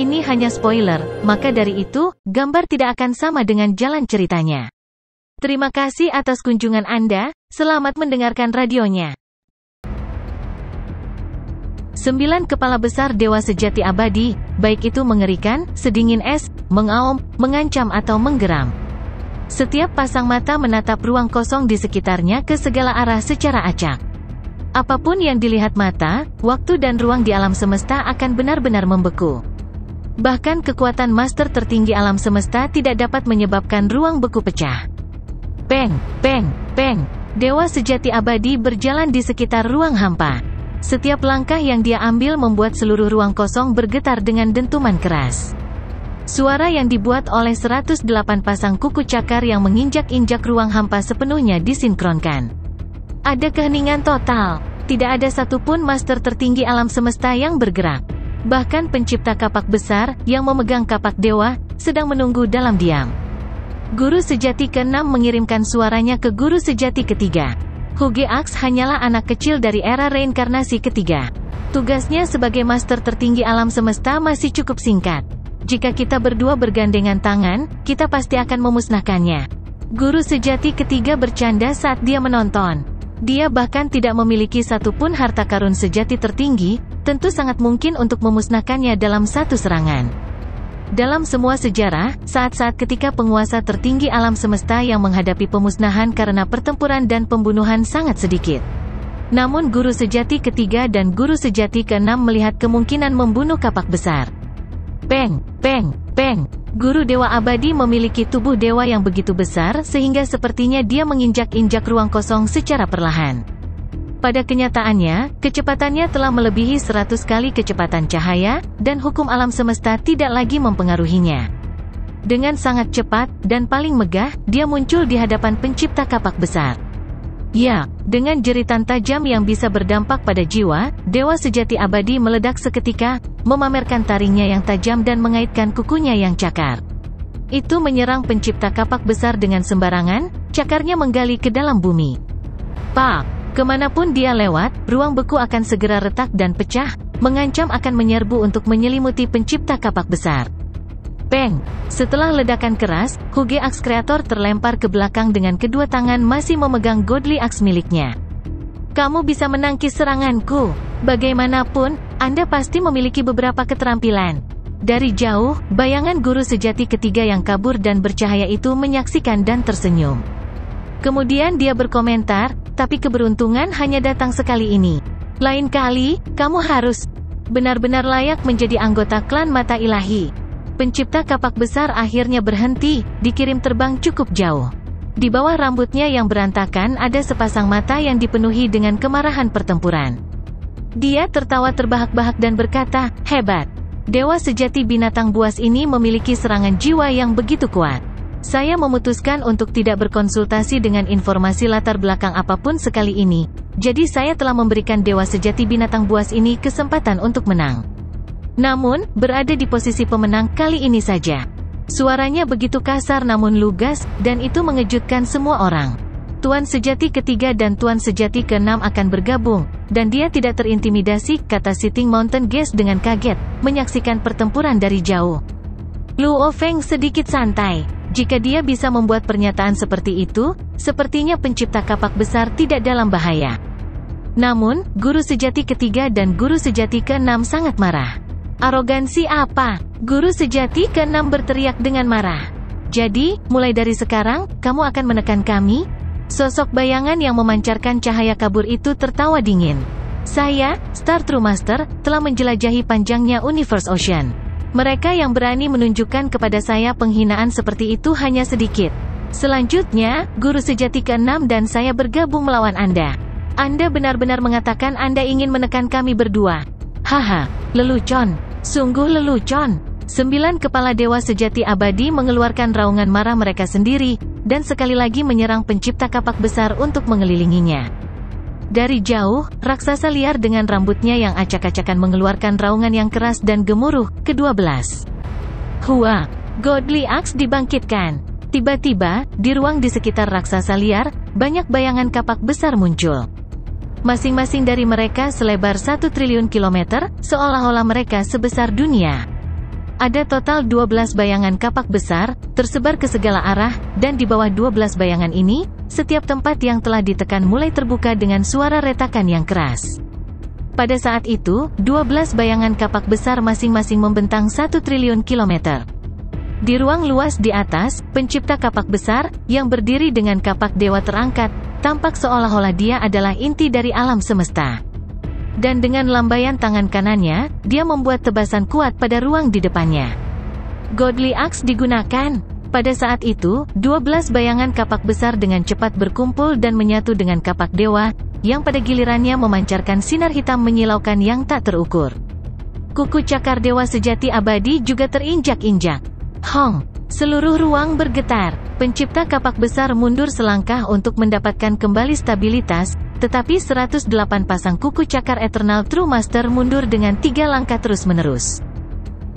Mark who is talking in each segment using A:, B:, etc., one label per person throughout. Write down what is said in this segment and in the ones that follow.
A: Ini hanya spoiler, maka dari itu, gambar tidak akan sama dengan jalan ceritanya. Terima kasih atas kunjungan Anda, selamat mendengarkan radionya. 9 kepala besar dewa sejati abadi, baik itu mengerikan, sedingin es, mengaum, mengancam atau menggeram. Setiap pasang mata menatap ruang kosong di sekitarnya ke segala arah secara acak. Apapun yang dilihat mata, waktu dan ruang di alam semesta akan benar-benar membeku. Bahkan kekuatan master tertinggi alam semesta tidak dapat menyebabkan ruang beku pecah. Peng, peng, peng. Dewa sejati abadi berjalan di sekitar ruang hampa. Setiap langkah yang dia ambil membuat seluruh ruang kosong bergetar dengan dentuman keras. Suara yang dibuat oleh 108 pasang kuku cakar yang menginjak-injak ruang hampa sepenuhnya disinkronkan. Ada keheningan total. Tidak ada satupun master tertinggi alam semesta yang bergerak. Bahkan pencipta kapak besar, yang memegang kapak dewa, sedang menunggu dalam diam. Guru sejati ke-6 mengirimkan suaranya ke guru sejati ke-3. Huge Axe hanyalah anak kecil dari era reinkarnasi ketiga. Tugasnya sebagai master tertinggi alam semesta masih cukup singkat. Jika kita berdua bergandengan tangan, kita pasti akan memusnahkannya. Guru sejati ketiga bercanda saat dia menonton. Dia bahkan tidak memiliki satupun harta karun sejati tertinggi, tentu sangat mungkin untuk memusnahkannya dalam satu serangan. Dalam semua sejarah, saat-saat ketika penguasa tertinggi alam semesta yang menghadapi pemusnahan karena pertempuran dan pembunuhan sangat sedikit. Namun guru sejati ketiga dan guru sejati ke-6 melihat kemungkinan membunuh kapak besar. Peng, peng, peng. Guru dewa abadi memiliki tubuh dewa yang begitu besar sehingga sepertinya dia menginjak-injak ruang kosong secara perlahan. Pada kenyataannya, kecepatannya telah melebihi 100 kali kecepatan cahaya, dan hukum alam semesta tidak lagi mempengaruhinya. Dengan sangat cepat, dan paling megah, dia muncul di hadapan pencipta kapak besar. Ya, dengan jeritan tajam yang bisa berdampak pada jiwa, dewa sejati abadi meledak seketika, memamerkan taringnya yang tajam dan mengaitkan kukunya yang cakar. Itu menyerang pencipta kapak besar dengan sembarangan, cakarnya menggali ke dalam bumi. Pak, kemanapun dia lewat, ruang beku akan segera retak dan pecah, mengancam akan menyerbu untuk menyelimuti pencipta kapak besar. Peng! Setelah ledakan keras, Huge Axe Kreator terlempar ke belakang dengan kedua tangan masih memegang Godly Axe miliknya. Kamu bisa menangkis seranganku. Bagaimanapun, Anda pasti memiliki beberapa keterampilan. Dari jauh, bayangan guru sejati ketiga yang kabur dan bercahaya itu menyaksikan dan tersenyum. Kemudian dia berkomentar, tapi keberuntungan hanya datang sekali ini. Lain kali, kamu harus benar-benar layak menjadi anggota klan mata ilahi. Pencipta kapak besar akhirnya berhenti, dikirim terbang cukup jauh. Di bawah rambutnya yang berantakan ada sepasang mata yang dipenuhi dengan kemarahan pertempuran. Dia tertawa terbahak-bahak dan berkata, hebat. Dewa sejati binatang buas ini memiliki serangan jiwa yang begitu kuat. Saya memutuskan untuk tidak berkonsultasi dengan informasi latar belakang apapun sekali ini. Jadi saya telah memberikan dewa sejati binatang buas ini kesempatan untuk menang. Namun, berada di posisi pemenang kali ini saja. Suaranya begitu kasar namun lugas, dan itu mengejutkan semua orang. Tuan sejati ketiga dan Tuan sejati ke-6 akan bergabung, dan dia tidak terintimidasi, kata Sitting Mountain Geese dengan kaget, menyaksikan pertempuran dari jauh. Luo Feng sedikit santai. Jika dia bisa membuat pernyataan seperti itu, sepertinya pencipta kapak besar tidak dalam bahaya. Namun, guru sejati ketiga dan guru sejati ke-6 sangat marah. Arogansi apa? Guru sejati ke-6 berteriak dengan marah. Jadi, mulai dari sekarang, kamu akan menekan kami? Sosok bayangan yang memancarkan cahaya kabur itu tertawa dingin. Saya, Star True Master, telah menjelajahi panjangnya Universe Ocean. Mereka yang berani menunjukkan kepada saya penghinaan seperti itu hanya sedikit. Selanjutnya, guru sejati ke-6 dan saya bergabung melawan Anda. Anda benar-benar mengatakan Anda ingin menekan kami berdua. Haha, lelucon. Sungguh lelucon. 9 kepala dewa sejati abadi mengeluarkan raungan marah mereka sendiri, dan sekali lagi menyerang pencipta kapak besar untuk mengelilinginya. Dari jauh, raksasa liar dengan rambutnya yang acak-acakan mengeluarkan raungan yang keras dan gemuruh, ke-12. Hua! Godly Axe dibangkitkan. Tiba-tiba, di ruang di sekitar raksasa liar, banyak bayangan kapak besar muncul. Masing-masing dari mereka selebar 1 triliun kilometer, seolah-olah mereka sebesar dunia. Ada total 12 bayangan kapak besar, tersebar ke segala arah, dan di bawah 12 bayangan ini, setiap tempat yang telah ditekan mulai terbuka dengan suara retakan yang keras. Pada saat itu, 12 bayangan kapak besar masing-masing membentang 1 triliun kilometer. Di ruang luas di atas, pencipta kapak besar, yang berdiri dengan kapak dewa terangkat, tampak seolah-olah dia adalah inti dari alam semesta. Dan dengan lambaian tangan kanannya, dia membuat tebasan kuat pada ruang di depannya. Godly Axe digunakan. Pada saat itu, 12 bayangan kapak besar dengan cepat berkumpul dan menyatu dengan kapak dewa, yang pada gilirannya memancarkan sinar hitam menyilaukan yang tak terukur. Kuku cakar dewa sejati abadi juga terinjak-injak. Hong! Seluruh ruang bergetar. Pencipta kapak besar mundur selangkah untuk mendapatkan kembali stabilitas, tetapi 108 pasang kuku cakar Eternal True Master mundur dengan 3 langkah terus-menerus.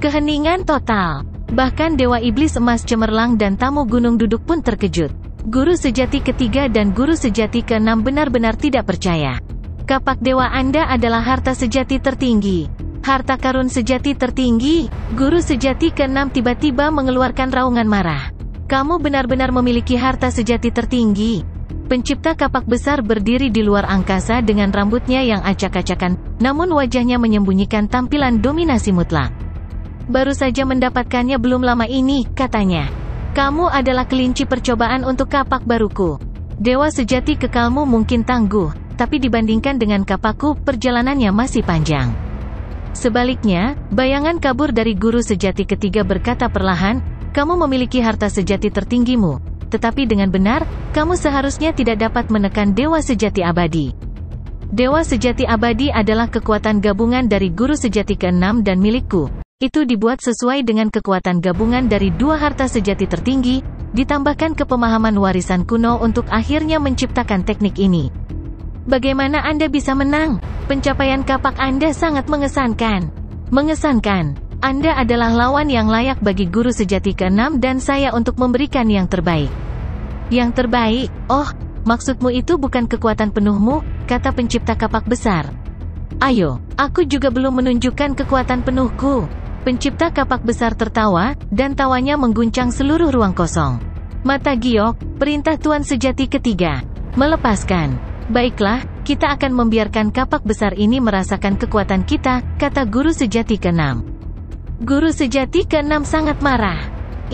A: Keheningan total. Bahkan Dewa Iblis Emas Cemerlang dan tamu Gunung Duduk pun terkejut. Guru sejati ketiga dan guru sejati keenam benar-benar tidak percaya. Kapak dewa Anda adalah harta sejati tertinggi. Harta karun sejati tertinggi. Guru sejati keenam tiba-tiba mengeluarkan raungan marah. Kamu benar-benar memiliki harta sejati tertinggi. Pencipta kapak besar berdiri di luar angkasa dengan rambutnya yang acak-acakan, namun wajahnya menyembunyikan tampilan dominasi mutlak. Baru saja mendapatkannya belum lama ini, katanya. Kamu adalah kelinci percobaan untuk kapak baruku. Dewa sejati kekalmu mungkin tangguh, tapi dibandingkan dengan kapakku, perjalanannya masih panjang. Sebaliknya, bayangan kabur dari guru sejati ketiga berkata perlahan, kamu memiliki harta sejati tertinggimu, tetapi dengan benar, kamu seharusnya tidak dapat menekan dewa sejati abadi. Dewa sejati abadi adalah kekuatan gabungan dari guru sejati keenam dan milikku. Itu dibuat sesuai dengan kekuatan gabungan dari 2 harta sejati tertinggi, ditambahkan kepemahaman warisan kuno untuk akhirnya menciptakan teknik ini. Bagaimana Anda bisa menang? Pencapaian kapak Anda sangat mengesankan. Mengesankan. Anda adalah lawan yang layak bagi guru sejati keenam dan saya untuk memberikan yang terbaik. Yang terbaik? Oh, maksudmu itu bukan kekuatan penuhmu, kata pencipta kapak besar. Ayo, aku juga belum menunjukkan kekuatan penuhku. Pencipta kapak besar tertawa, dan tawanya mengguncang seluruh ruang kosong. Mata giok, perintah Tuan sejati ketiga. Melepaskan. Baiklah, kita akan membiarkan kapak besar ini merasakan kekuatan kita, kata guru sejati keenam. Guru sejati keenam sangat marah.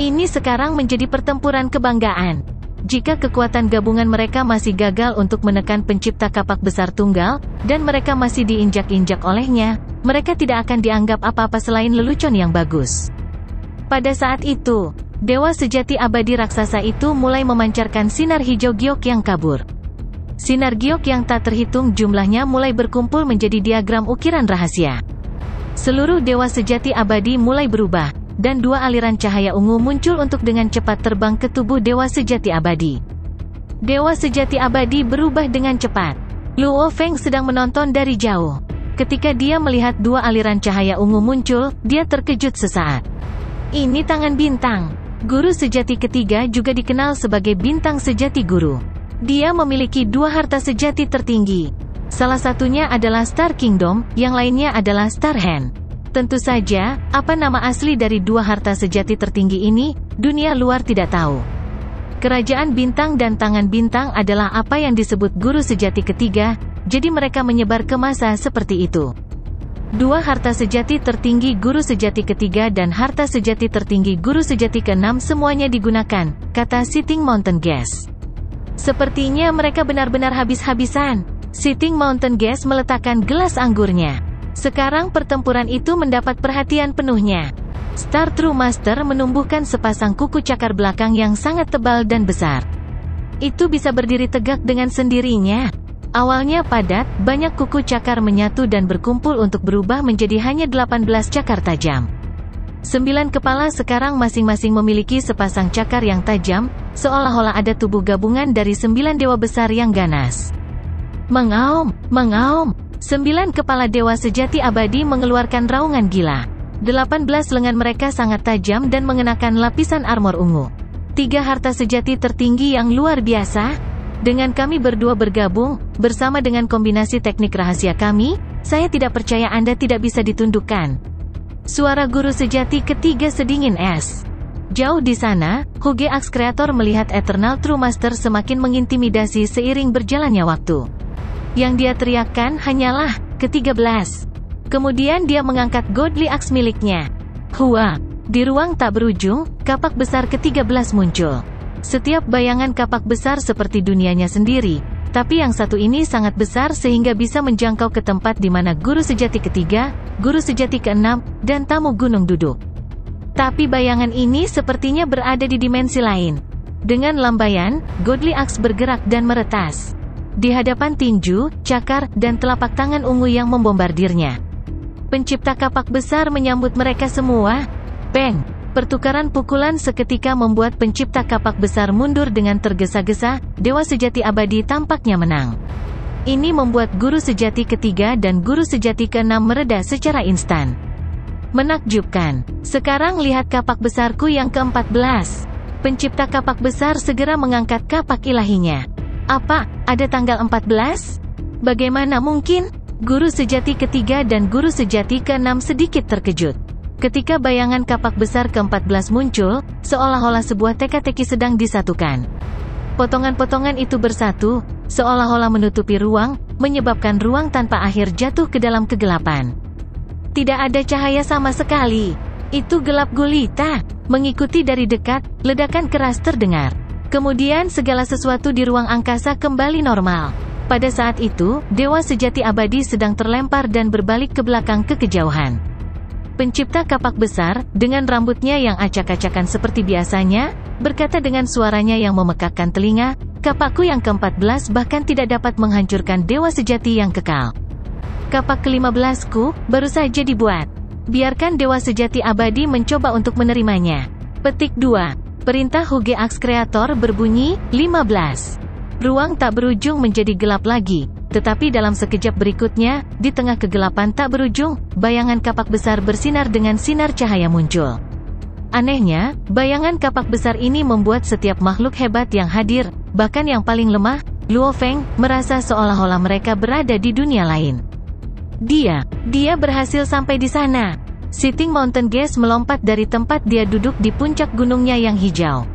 A: Ini sekarang menjadi pertempuran kebanggaan. Jika kekuatan gabungan mereka masih gagal untuk menekan pencipta kapak besar tunggal, dan mereka masih diinjak-injak olehnya, mereka tidak akan dianggap apa-apa selain lelucon yang bagus. Pada saat itu, dewa sejati abadi raksasa itu mulai memancarkan sinar hijau giok yang kabur. Sinar giok yang tak terhitung jumlahnya mulai berkumpul menjadi diagram ukiran rahasia. Seluruh dewa sejati abadi mulai berubah, dan 2 aliran cahaya ungu muncul untuk dengan cepat terbang ke tubuh dewa sejati abadi. Dewa sejati abadi berubah dengan cepat. Luo Feng sedang menonton dari jauh. Ketika dia melihat 2 aliran cahaya ungu muncul, dia terkejut sesaat. Ini tangan bintang. Guru sejati ketiga juga dikenal sebagai bintang sejati guru. Dia memiliki 2 harta sejati tertinggi. Salah satunya adalah Star Kingdom, yang lainnya adalah Star Hand. Tentu saja, apa nama asli dari 2 harta sejati tertinggi ini, dunia luar tidak tahu. Kerajaan bintang dan tangan bintang adalah apa yang disebut guru sejati ketiga, jadi mereka menyebar ke masa seperti itu. 2 harta sejati tertinggi guru sejati ketiga dan harta sejati tertinggi guru sejati keenam semuanya digunakan, kata Sitting Mountain Gas. Sepertinya mereka benar-benar habis-habisan. Sitting Mountain Gas meletakkan gelas anggurnya. Sekarang pertempuran itu mendapat perhatian penuhnya. Star True Master menumbuhkan sepasang kuku cakar belakang yang sangat tebal dan besar. Itu bisa berdiri tegak dengan sendirinya. Awalnya padat, banyak kuku cakar menyatu dan berkumpul untuk berubah menjadi hanya 18 cakar tajam. 9 kepala sekarang masing-masing memiliki sepasang cakar yang tajam, seolah-olah ada tubuh gabungan dari 9 dewa besar yang ganas. Mengaum, mengaum. 9 kepala dewa sejati abadi mengeluarkan raungan gila. 18 lengan mereka sangat tajam dan mengenakan lapisan armor ungu. 3 harta sejati tertinggi yang luar biasa. Dengan kami berdua bergabung, bersama dengan kombinasi teknik rahasia kami, saya tidak percaya Anda tidak bisa ditundukkan. Suara guru sejati ketiga sedingin es. Jauh di sana, Huge Axe Creator melihat Eternal True Master semakin mengintimidasi seiring berjalannya waktu. Yang dia teriakkan hanyalah, ke-13. Kemudian dia mengangkat Godly Axe miliknya. Hua! Di ruang tak berujung, kapak besar ke-13 muncul. Setiap bayangan kapak besar seperti dunianya sendiri, tapi yang satu ini sangat besar sehingga bisa menjangkau ke tempat di mana guru sejati ketiga, guru sejati ke-6, dan tamu gunung duduk. Tapi bayangan ini sepertinya berada di dimensi lain. Dengan lambaian, Godly Axe bergerak dan meretas. Di hadapan tinju, cakar, dan telapak tangan ungu yang membombardirnya. Pencipta kapak besar menyambut mereka semua. Bang! Pertukaran pukulan seketika membuat pencipta kapak besar mundur dengan tergesa-gesa. Dewa sejati abadi tampaknya menang. Ini membuat guru sejati ketiga dan guru sejati ke-6 mereda secara instan. Menakjubkan. Sekarang lihat kapak besarku yang ke-14. Pencipta kapak besar segera mengangkat kapak ilahinya. Apa, ada tanggal 14? Bagaimana mungkin? Guru sejati ketiga dan guru sejati ke-6 sedikit terkejut. Ketika bayangan kapak besar ke-14 muncul, seolah-olah sebuah teka-teki sedang disatukan. Potongan-potongan itu bersatu, seolah-olah menutupi ruang, menyebabkan ruang tanpa akhir jatuh ke dalam kegelapan. Tidak ada cahaya sama sekali. Itu gelap gulita. Mengikuti dari dekat, ledakan keras terdengar. Kemudian segala sesuatu di ruang angkasa kembali normal. Pada saat itu, Dewa Sejati Abadi sedang terlempar dan berbalik ke belakang ke kejauhan. Pencipta kapak besar, dengan rambutnya yang acak-acakan seperti biasanya, berkata dengan suaranya yang memekakkan telinga, kapakku yang ke-14 bahkan tidak dapat menghancurkan Dewa Sejati yang kekal. Kapak ke-15ku, baru saja dibuat. Biarkan Dewa Sejati Abadi mencoba untuk menerimanya. Petik 2. Perintah Huge Axe Creator berbunyi, 15. Ruang tak berujung menjadi gelap lagi, tetapi dalam sekejap berikutnya, di tengah kegelapan tak berujung, bayangan kapak besar bersinar dengan sinar cahaya muncul. Anehnya, bayangan kapak besar ini membuat setiap makhluk hebat yang hadir, bahkan yang paling lemah, Luo Feng, merasa seolah-olah mereka berada di dunia lain. Dia berhasil sampai di sana. Sitting Mountain Gaze melompat dari tempat dia duduk di puncak gunungnya yang hijau.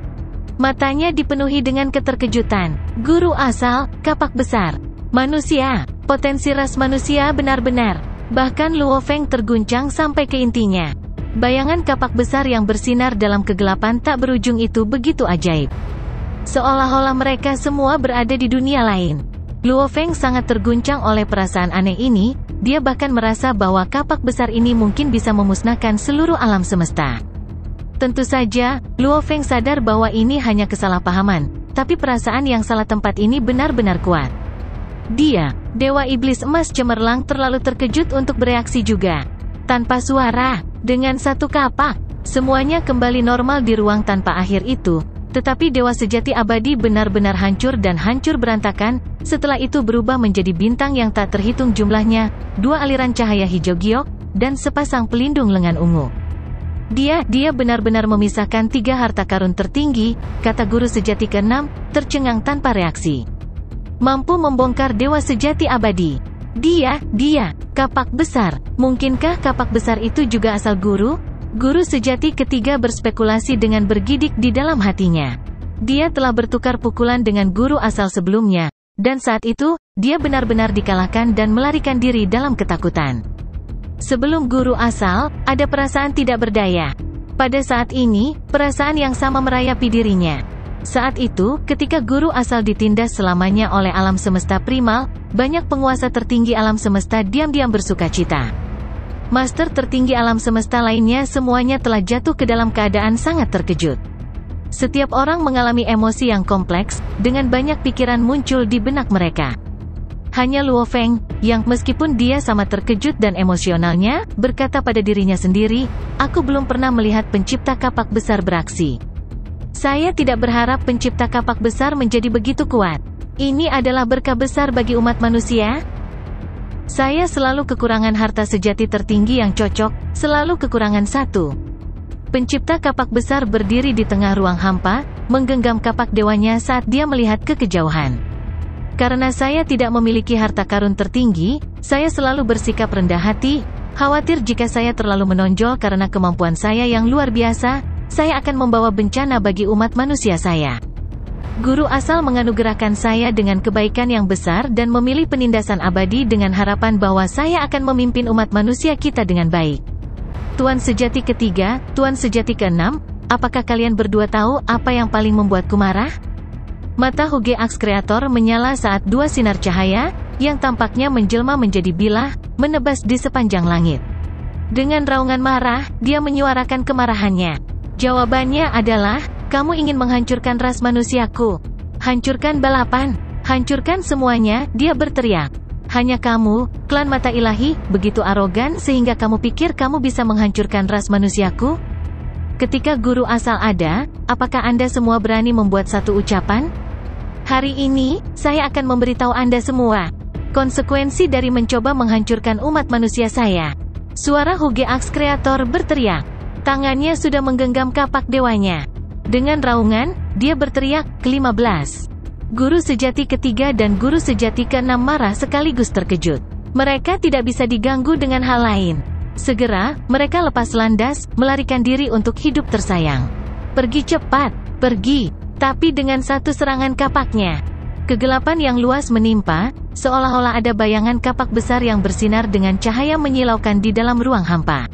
A: Matanya dipenuhi dengan keterkejutan. Guru asal, kapak besar. Manusia, potensi ras manusia benar-benar. Bahkan Luo Feng terguncang sampai ke intinya. Bayangan kapak besar yang bersinar dalam kegelapan tak berujung itu begitu ajaib. Seolah-olah mereka semua berada di dunia lain. Luo Feng sangat terguncang oleh perasaan aneh ini, dia bahkan merasa bahwa kapak besar ini mungkin bisa memusnahkan seluruh alam semesta. Tentu saja, Luo Feng sadar bahwa ini hanya kesalahpahaman, tapi perasaan yang salah tempat ini benar-benar kuat. Dia, Dewa Iblis Emas Cemerlang terlalu terkejut untuk bereaksi juga. Tanpa suara, dengan satu kapak, semuanya kembali normal di ruang tanpa akhir itu. Tetapi Dewa Sejati Abadi benar-benar hancur dan hancur berantakan, setelah itu berubah menjadi bintang yang tak terhitung jumlahnya, 2 aliran cahaya hijau giok, dan sepasang pelindung lengan ungu. Dia benar-benar memisahkan 3 harta karun tertinggi, kata guru sejati ke-6, tercengang tanpa reaksi. Mampu membongkar Dewa Sejati Abadi. Dia, kapak besar. Mungkinkah kapak besar itu juga asal guru? Guru sejati ketiga berspekulasi dengan bergidik di dalam hatinya. Dia telah bertukar pukulan dengan guru asal sebelumnya, dan saat itu, dia benar-benar dikalahkan dan melarikan diri dalam ketakutan. Sebelum guru asal, ada perasaan tidak berdaya. Pada saat ini, perasaan yang sama merayapi dirinya. Saat itu, ketika guru asal ditindas selamanya oleh alam semesta primal, banyak penguasa tertinggi alam semesta diam-diam bersukacita. Master tertinggi alam semesta lainnya semuanya telah jatuh ke dalam keadaan sangat terkejut. Setiap orang mengalami emosi yang kompleks, dengan banyak pikiran muncul di benak mereka. Hanya Luo Feng, yang meskipun dia sama terkejut dan emosionalnya, berkata pada dirinya sendiri, aku belum pernah melihat pencipta kapak besar beraksi. Saya tidak berharap pencipta kapak besar menjadi begitu kuat. Ini adalah berkah besar bagi umat manusia. Saya selalu kekurangan harta sejati tertinggi yang cocok, selalu kekurangan satu. Pencipta kapak besar berdiri di tengah ruang hampa, menggenggam kapak dewanya saat dia melihat ke kejauhan. Karena saya tidak memiliki harta karun tertinggi, saya selalu bersikap rendah hati, Khawatir jika saya terlalu menonjol karena kemampuan saya yang luar biasa, saya akan membawa bencana bagi umat manusia saya. Guru asal menganugerahkan saya dengan kebaikan yang besar dan memilih penindasan abadi dengan harapan bahwa saya akan memimpin umat manusia kita dengan baik. Tuan sejati ketiga, Tuan sejati keenam, apakah kalian berdua tahu apa yang paling membuatku marah? Mata Hugeax Kreator menyala saat dua sinar cahaya, yang tampaknya menjelma menjadi bilah, menebas di sepanjang langit. Dengan raungan marah, dia menyuarakan kemarahannya. Jawabannya adalah, kamu ingin menghancurkan ras manusiaku. Hancurkan balapan, hancurkan semuanya, dia berteriak. Hanya kamu, klan mata ilahi, begitu arogan sehingga kamu pikir kamu bisa menghancurkan ras manusiaku? Ketika guru asal ada, apakah Anda semua berani membuat satu ucapan? Hari ini, saya akan memberitahu Anda semua konsekuensi dari mencoba menghancurkan umat manusia saya. Suara Hugeax Kreator berteriak. Tangannya sudah menggenggam kapak dewanya. Dengan raungan, dia berteriak, ke-15. Guru sejati ketiga dan guru sejati keenam marah sekaligus terkejut. Mereka tidak bisa diganggu dengan hal lain. Segera, mereka lepas landas, melarikan diri untuk hidup tersayang. Pergi cepat, pergi. Tapi dengan satu serangan kapaknya, kegelapan yang luas menimpa, seolah-olah ada bayangan kapak besar yang bersinar dengan cahaya menyilaukan di dalam ruang hampa.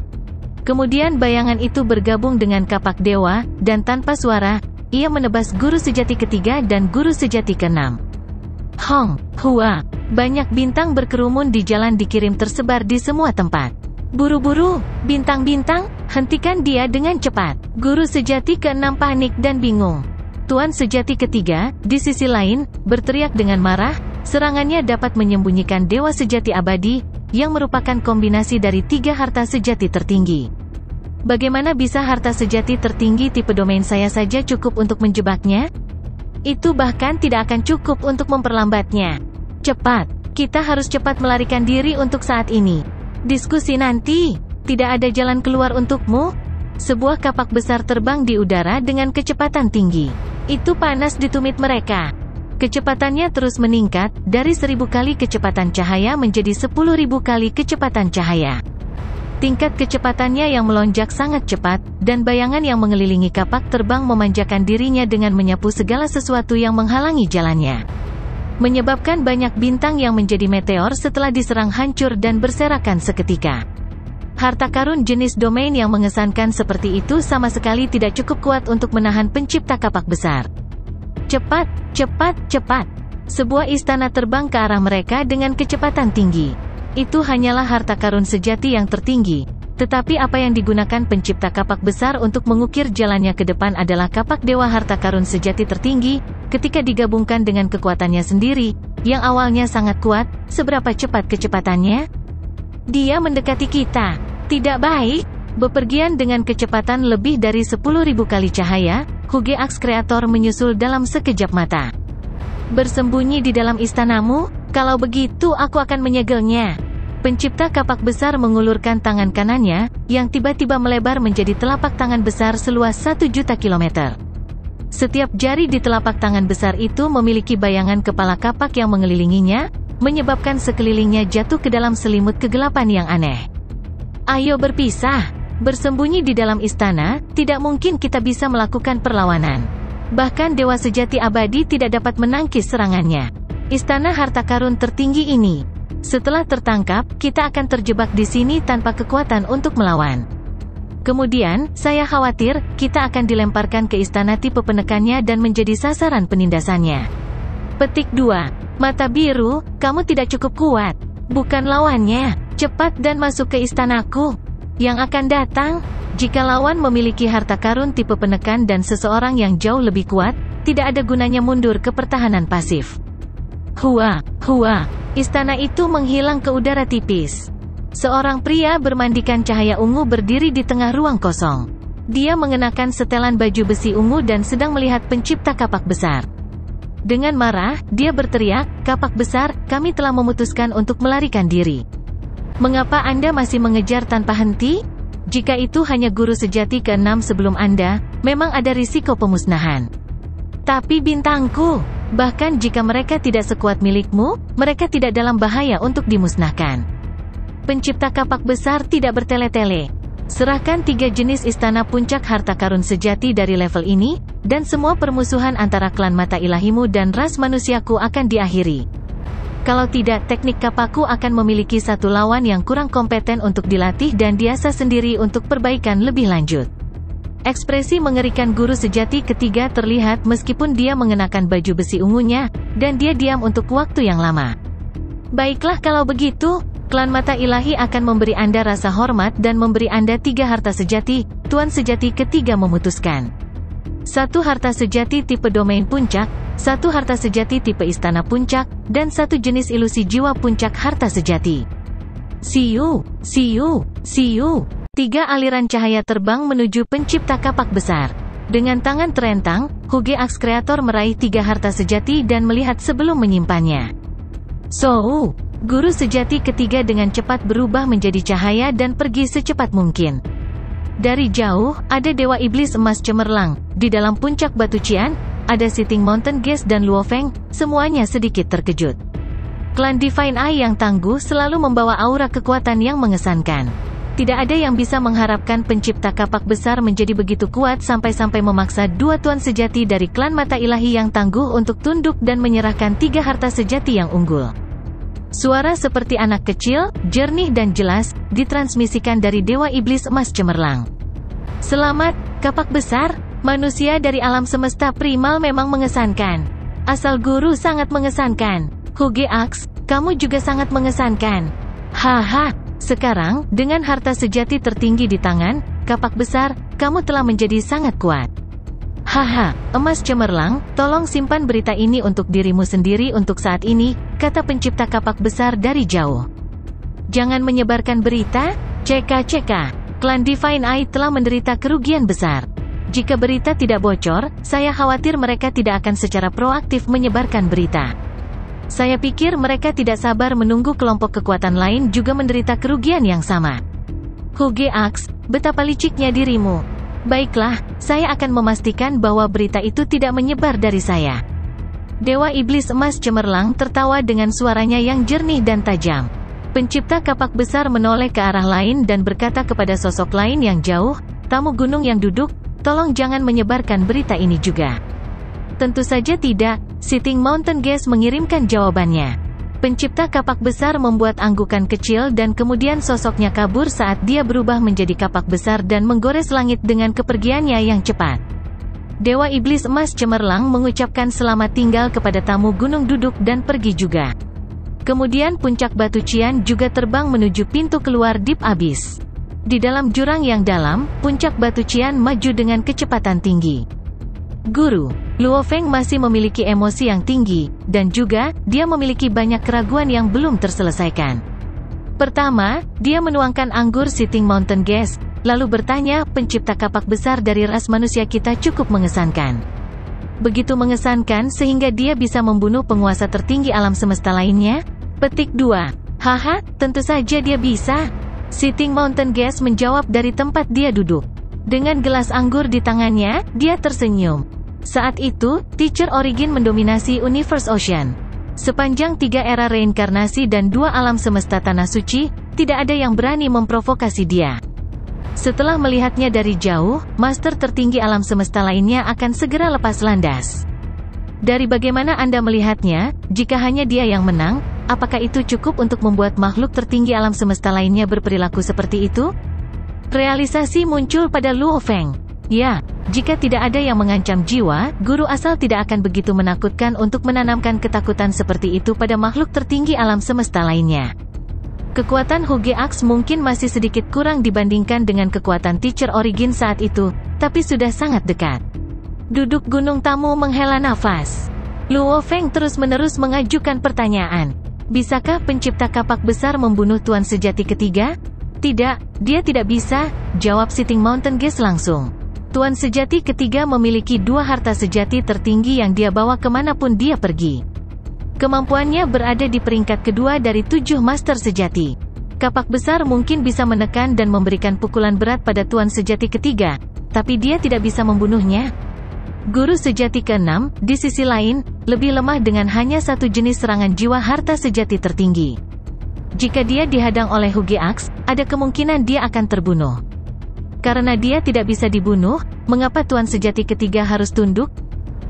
A: Kemudian bayangan itu bergabung dengan kapak dewa, dan tanpa suara, ia menebas guru sejati ketiga dan guru sejati keenam. Hong, hua, banyak bintang berkerumun di jalan dikirim tersebar di semua tempat. Buru-buru, bintang-bintang, hentikan dia dengan cepat. Guru sejati keenam panik dan bingung. Tuan sejati ketiga, di sisi lain, berteriak dengan marah, serangannya dapat menyembunyikan dewa sejati abadi, yang merupakan kombinasi dari 3 harta sejati tertinggi. Bagaimana bisa harta sejati tertinggi tipe domain saya saja cukup untuk menjebaknya? Itu bahkan tidak akan cukup untuk memperlambatnya. Cepat, kita harus cepat melarikan diri untuk saat ini. Diskusi nanti, tidak ada jalan keluar untukmu? Sebuah kapak besar terbang di udara dengan kecepatan tinggi. Itu panas di tumit mereka. Kecepatannya terus meningkat, dari 1000 kali kecepatan cahaya menjadi 10.000 kali kecepatan cahaya. Tingkat kecepatannya yang melonjak sangat cepat, dan bayangan yang mengelilingi kapak terbang memanjakan dirinya dengan menyapu segala sesuatu yang menghalangi jalannya. Menyebabkan banyak bintang yang menjadi meteor setelah diserang hancur dan berserakan seketika. Harta karun jenis domain yang mengesankan seperti itu sama sekali tidak cukup kuat untuk menahan pencipta kapak besar. Cepat, cepat, cepat. Sebuah istana terbang ke arah mereka dengan kecepatan tinggi. Itu hanyalah harta karun sejati yang tertinggi. Tetapi apa yang digunakan pencipta kapak besar untuk mengukir jalannya ke depan adalah kapak dewa harta karun sejati tertinggi, ketika digabungkan dengan kekuatannya sendiri, yang awalnya sangat kuat. Seberapa cepat kecepatannya? Dia mendekati kita. Tidak baik. Bepergian dengan kecepatan lebih dari 10.000 kali cahaya, Hugeax Kreator menyusul dalam sekejap mata. Bersembunyi di dalam istanamu? Kalau begitu aku akan menyegelnya. Pencipta kapak besar mengulurkan tangan kanannya, yang tiba-tiba melebar menjadi telapak tangan besar seluas 1 juta kilometer. Setiap jari di telapak tangan besar itu memiliki bayangan kepala kapak yang mengelilinginya, menyebabkan sekelilingnya jatuh ke dalam selimut kegelapan yang aneh. Ayo berpisah. Bersembunyi di dalam istana, tidak mungkin kita bisa melakukan perlawanan. Bahkan dewa sejati abadi tidak dapat menangkis serangannya. Istana harta karun tertinggi ini. Setelah tertangkap, kita akan terjebak di sini tanpa kekuatan untuk melawan. Kemudian, saya khawatir, kita akan dilemparkan ke istana tipe penekannya dan menjadi sasaran penindasannya. Petik 2. Mata biru, kamu tidak cukup kuat. Bukan lawannya. Cepat dan masuk ke istanaku. Yang akan datang, jika lawan memiliki harta karun tipe penekan dan seseorang yang jauh lebih kuat, tidak ada gunanya mundur ke pertahanan pasif. Hua, hua. Istana itu menghilang ke udara tipis. Seorang pria bermandikan cahaya ungu berdiri di tengah ruang kosong. Dia mengenakan setelan baju besi ungu dan sedang melihat pencipta kapak besar. Dengan marah, dia berteriak, "Kapak besar, kami telah memutuskan untuk melarikan diri. Mengapa Anda masih mengejar tanpa henti? Jika itu hanya guru sejati ke-6 sebelum Anda, memang ada risiko pemusnahan. Tapi bintangku, bahkan jika mereka tidak sekuat milikmu, mereka tidak dalam bahaya untuk dimusnahkan." Pencipta kapak besar tidak bertele-tele. Serahkan 3 jenis istana puncak harta karun sejati dari level ini, dan semua permusuhan antara klan mata ilahimu dan ras manusiaku akan diakhiri. Kalau tidak, teknik kapakku akan memiliki satu lawan yang kurang kompeten untuk dilatih dan diasah sendiri untuk perbaikan lebih lanjut. Ekspresi mengerikan guru sejati ketiga terlihat meskipun dia mengenakan baju besi ungunya, dan dia diam untuk waktu yang lama. Baiklah kalau begitu, klan mata ilahi akan memberi Anda rasa hormat dan memberi Anda 3 harta sejati. Tuan sejati ketiga memutuskan. 1 harta sejati tipe domain puncak, 1 harta sejati tipe istana puncak, dan 1 jenis ilusi jiwa puncak harta sejati. See you. 3 aliran cahaya terbang menuju pencipta kapak besar. Dengan tangan terentang, Huge Axe Creator meraih 3 harta sejati dan melihat sebelum menyimpannya. Guru sejati ketiga dengan cepat berubah menjadi cahaya dan pergi secepat mungkin. Dari jauh, ada Dewa Iblis Emas cemerlang. Di dalam puncak batu Cian, ada Sitting Mountain Gaze dan Luo Feng, semuanya sedikit terkejut. Klan Divine Eye yang tangguh selalu membawa aura kekuatan yang mengesankan. Tidak ada yang bisa mengharapkan pencipta kapak besar menjadi begitu kuat sampai-sampai memaksa 2 tuan sejati dari klan mata ilahi yang tangguh untuk tunduk dan menyerahkan 3 harta sejati yang unggul. Suara seperti anak kecil, jernih dan jelas, ditransmisikan dari Dewa Iblis Emas cemerlang. Selamat, kapak besar, manusia dari alam semesta primal memang mengesankan. Asal guru sangat mengesankan. Huge Axe, kamu juga sangat mengesankan. Haha, sekarang, dengan harta sejati tertinggi di tangan, kapak besar, kamu telah menjadi sangat kuat. Haha, Emas cemerlang, tolong simpan berita ini untuk dirimu sendiri untuk saat ini, kata pencipta kapak besar dari jauh. Jangan menyebarkan berita, CK. Klan Divine Eye telah menderita kerugian besar. Jika berita tidak bocor, saya khawatir mereka tidak akan secara proaktif menyebarkan berita. Saya pikir mereka tidak sabar menunggu kelompok kekuatan lain juga menderita kerugian yang sama. Huge Axe, betapa liciknya dirimu. Baiklah, saya akan memastikan bahwa berita itu tidak menyebar dari saya. Dewa Iblis Emas cemerlang tertawa dengan suaranya yang jernih dan tajam. Pencipta kapak besar menoleh ke arah lain dan berkata kepada sosok lain yang jauh, tamu gunung yang duduk, tolong jangan menyebarkan berita ini juga. Tentu saja tidak, Sitting Mountain Gaze mengirimkan jawabannya. Pencipta kapak besar membuat anggukan kecil dan kemudian sosoknya kabur saat dia berubah menjadi kapak besar dan menggores langit dengan kepergiannya yang cepat. Dewa Iblis Emas cemerlang mengucapkan selamat tinggal kepada tamu gunung duduk dan pergi juga. Kemudian puncak batu Cian juga terbang menuju pintu keluar Deep Abyss. Di dalam jurang yang dalam, puncak batu Cian maju dengan kecepatan tinggi. Guru, Luo Feng masih memiliki emosi yang tinggi, dan juga, dia memiliki banyak keraguan yang belum terselesaikan. Pertama, dia menuangkan anggur Sitting Mountain Gaze, lalu bertanya, pencipta kapak besar dari ras manusia kita cukup mengesankan. Begitu mengesankan sehingga dia bisa membunuh penguasa tertinggi alam semesta lainnya? Petik 2. Haha, tentu saja dia bisa. Sitting Mountain Gaze menjawab dari tempat dia duduk. Dengan gelas anggur di tangannya, dia tersenyum. Saat itu, Teacher Origin mendominasi Universe Ocean. Sepanjang 3 era reinkarnasi dan 2 alam semesta tanah suci, tidak ada yang berani memprovokasi dia. Setelah melihatnya dari jauh, master tertinggi alam semesta lainnya akan segera lepas landas. Dari bagaimana Anda melihatnya, jika hanya dia yang menang, apakah itu cukup untuk membuat makhluk tertinggi alam semesta lainnya berperilaku seperti itu? Realisasi muncul pada Luo Feng. Ya, jika tidak ada yang mengancam jiwa, guru asal tidak akan begitu menakutkan untuk menanamkan ketakutan seperti itu pada makhluk tertinggi alam semesta lainnya. Kekuatan Huge Axe mungkin masih sedikit kurang dibandingkan dengan kekuatan Teacher Origin saat itu, tapi sudah sangat dekat. Duduk gunung tamu menghela nafas. Luo Feng terus-menerus mengajukan pertanyaan. Bisakah pencipta kapak besar membunuh tuan sejati ketiga? Tidak, dia tidak bisa, jawab Sitting Mountain Gaze langsung. Tuan sejati ketiga memiliki 2 harta sejati tertinggi yang dia bawa kemanapun dia pergi. Kemampuannya berada di peringkat kedua dari 7 master sejati. Kapak besar mungkin bisa menekan dan memberikan pukulan berat pada tuan sejati ketiga, tapi dia tidak bisa membunuhnya. Guru sejati ke-6, di sisi lain, lebih lemah dengan hanya 1 jenis serangan jiwa harta sejati tertinggi. Jika dia dihadang oleh Huge Axe, ada kemungkinan dia akan terbunuh. Karena dia tidak bisa dibunuh, mengapa Tuan Sejati ketiga harus tunduk?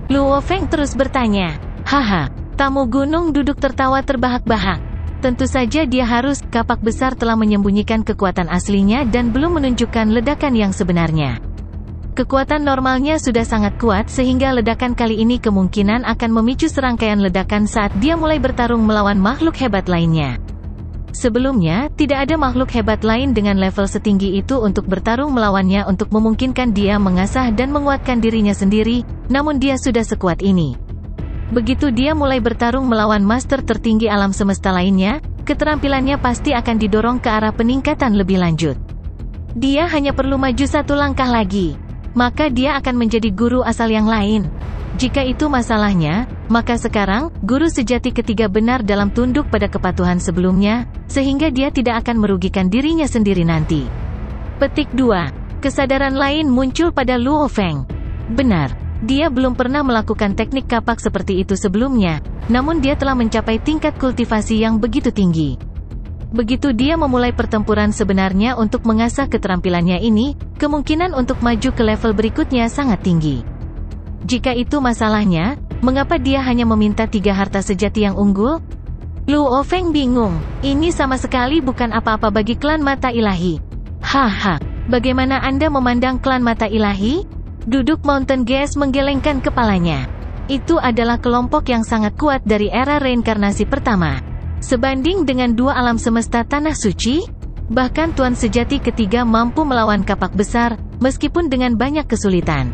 A: Luo Feng terus bertanya. Haha, tamu gunung duduk tertawa terbahak-bahak. Tentu saja dia harus, kapak besar telah menyembunyikan kekuatan aslinya dan belum menunjukkan ledakan yang sebenarnya. Kekuatan normalnya sudah sangat kuat sehingga ledakan kali ini kemungkinan akan memicu serangkaian ledakan saat dia mulai bertarung melawan makhluk hebat lainnya. Sebelumnya, tidak ada makhluk hebat lain dengan level setinggi itu untuk bertarung melawannya untuk memungkinkan dia mengasah dan menguatkan dirinya sendiri, namun dia sudah sekuat ini. Begitu dia mulai bertarung melawan master tertinggi alam semesta lainnya, keterampilannya pasti akan didorong ke arah peningkatan lebih lanjut. Dia hanya perlu maju satu langkah lagi, maka dia akan menjadi guru asal yang lain. Jika itu masalahnya, maka sekarang, guru sejati ketiga benar dalam tunduk pada kepatuhan sebelumnya, sehingga dia tidak akan merugikan dirinya sendiri nanti. Petik 2. Kesadaran lain muncul pada Luo Feng. Benar, dia belum pernah melakukan teknik kapak seperti itu sebelumnya, namun dia telah mencapai tingkat kultivasi yang begitu tinggi. Begitu dia memulai pertempuran sebenarnya untuk mengasah keterampilannya ini, kemungkinan untuk maju ke level berikutnya sangat tinggi. Jika itu masalahnya, mengapa dia hanya meminta 3 harta sejati yang unggul? Luo Feng bingung, ini sama sekali bukan apa-apa bagi klan mata ilahi. Haha, bagaimana Anda memandang klan mata ilahi? Duduk Mountain Geas menggelengkan kepalanya. Itu adalah kelompok yang sangat kuat dari era reinkarnasi pertama. Sebanding dengan 2 alam semesta tanah suci, bahkan Tuan Sejati ketiga mampu melawan kapak besar, meskipun dengan banyak kesulitan.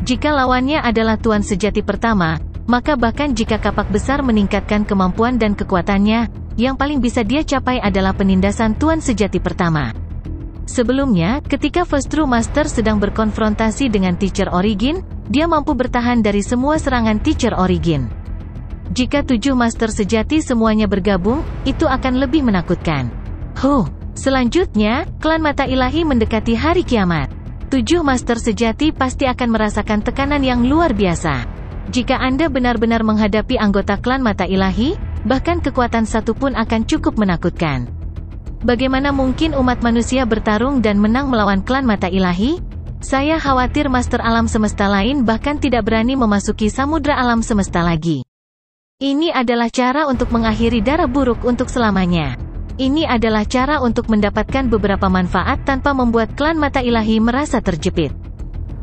A: Jika lawannya adalah Tuan Sejati pertama, maka bahkan jika kapak besar meningkatkan kemampuan dan kekuatannya, yang paling bisa dia capai adalah penindasan Tuan Sejati pertama. Sebelumnya, ketika First True Master sedang berkonfrontasi dengan Teacher Origin, dia mampu bertahan dari semua serangan Teacher Origin. Jika 7 Master sejati semuanya bergabung, itu akan lebih menakutkan. Selanjutnya, klan mata ilahi mendekati hari kiamat. 7 Master sejati pasti akan merasakan tekanan yang luar biasa. Jika Anda benar-benar menghadapi anggota klan mata ilahi, bahkan kekuatan satu pun akan cukup menakutkan. Bagaimana mungkin umat manusia bertarung dan menang melawan klan mata ilahi? Saya khawatir master alam semesta lain bahkan tidak berani memasuki samudra alam semesta lagi. Ini adalah cara untuk mengakhiri darah buruk untuk selamanya. Ini adalah cara untuk mendapatkan beberapa manfaat tanpa membuat klan mata ilahi merasa terjepit.